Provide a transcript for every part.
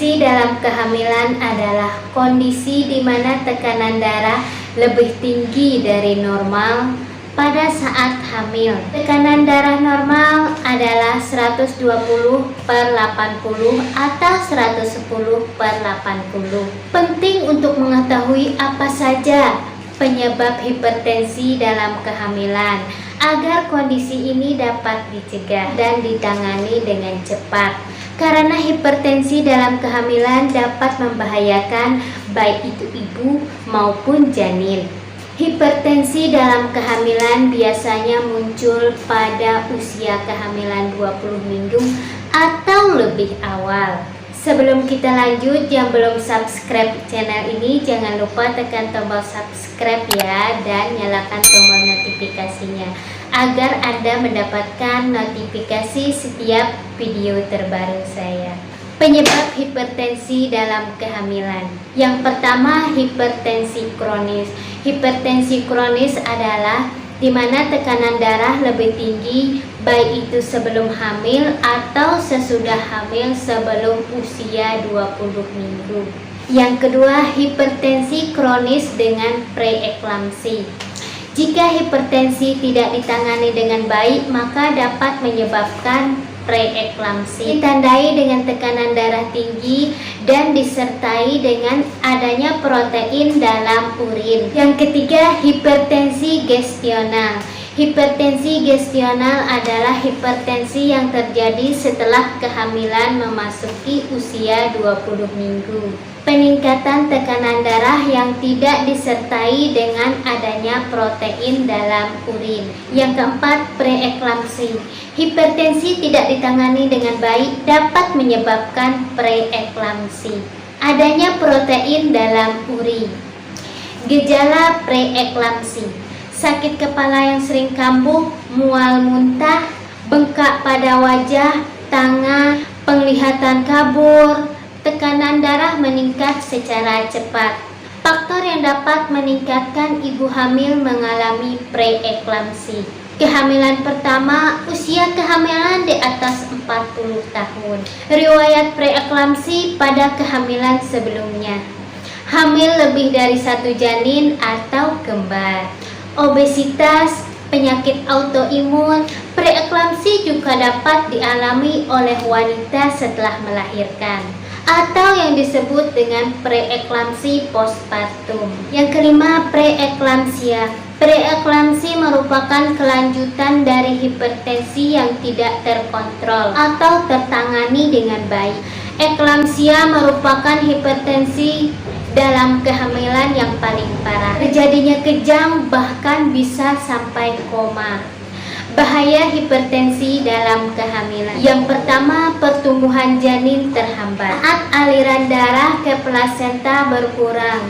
Hipertensi dalam kehamilan adalah kondisi di mana tekanan darah lebih tinggi dari normal pada saat hamil. Tekanan darah normal adalah 120/80 atau 110/80. Penting untuk mengetahui apa saja penyebab hipertensi dalam kehamilan agar kondisi ini dapat dicegah dan ditangani dengan cepat. Karena hipertensi dalam kehamilan dapat membahayakan baik itu ibu maupun janin. Hipertensi dalam kehamilan biasanya muncul pada usia kehamilan 20 minggu atau lebih awal. Sebelum kita lanjut, yang belum subscribe channel ini jangan lupa tekan tombol subscribe ya, dan nyalakan tombol notifikasinya agar Anda mendapatkan notifikasi setiap video terbaru saya. Penyebab hipertensi dalam kehamilan. Yang pertama, hipertensi kronis. Hipertensi kronis adalah di mana tekanan darah lebih tinggi baik itu sebelum hamil atau sesudah hamil sebelum usia 20 minggu. Yang kedua, hipertensi kronis dengan preeklamsi. Jika hipertensi tidak ditangani dengan baik, maka dapat menyebabkan preeklamsi. Ditandai dengan tekanan darah tinggi dan disertai dengan adanya protein dalam urin. Yang ketiga, hipertensi gestional. Hipertensi gestional adalah hipertensi yang terjadi setelah kehamilan memasuki usia 20 minggu. Peningkatan tekanan darah yang tidak disertai dengan adanya protein dalam urin. Yang keempat, preeklamsi. Hipertensi tidak ditangani dengan baik dapat menyebabkan preeklamsi. Adanya protein dalam urin. Gejala preeklamsi: sakit kepala yang sering kambuh, mual muntah, bengkak pada wajah, tangan, penglihatan kabur, tekanan darah meningkat secara cepat. Faktor yang dapat meningkatkan ibu hamil mengalami preeklamsi. Kehamilan pertama, usia kehamilan di atas 40 tahun. Riwayat preeklamsi pada kehamilan sebelumnya. Hamil lebih dari 1 janin atau kembar. Obesitas, penyakit autoimun. Preeklamsi juga dapat dialami oleh wanita setelah melahirkan atau yang disebut dengan preeklamsi postpartum. Yang kelima, preeklamsia. Preeklamsi merupakan kelanjutan dari hipertensi yang tidak terkontrol atau tertangani dengan baik. Eklamsia merupakan hipertensi dalam kehamilan yang paling parah. Terjadinya kejang bahkan bisa sampai koma. Bahaya hipertensi dalam kehamilan. Yang pertama, pertumbuhan janin terhambat. Saat aliran darah ke plasenta berkurang,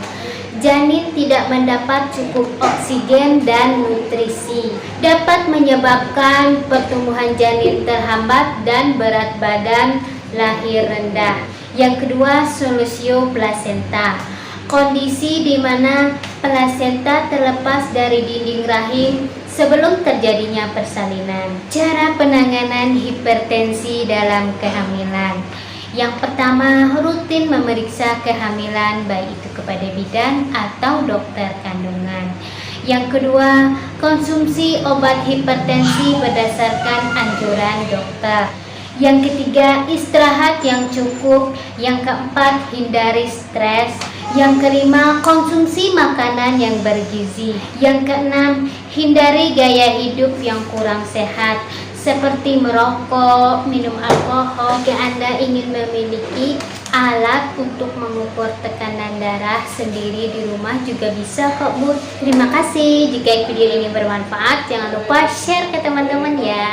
janin tidak mendapat cukup oksigen dan nutrisi. Dapat menyebabkan pertumbuhan janin terhambat dan berat badan lahir rendah. Yang kedua, solusio plasenta. Kondisi di mana plasenta terlepas dari dinding rahim sebelum terjadinya persalinan. Cara penanganan hipertensi dalam kehamilan. Yang pertama, rutin memeriksa kehamilan baik itu kepada bidan atau dokter kandungan. Yang kedua, konsumsi obat hipertensi berdasarkan anjuran dokter. Yang ketiga, istirahat yang cukup. Yang keempat, hindari stres. Yang kelima, konsumsi makanan yang bergizi. Yang keenam, hindari gaya hidup yang kurang sehat seperti merokok, minum alkohol. Jika Anda ingin memiliki alat untuk mengukur tekanan darah sendiri di rumah juga bisa kok Bu. Terima kasih. Jika video ini bermanfaat, jangan lupa share ke teman-teman ya.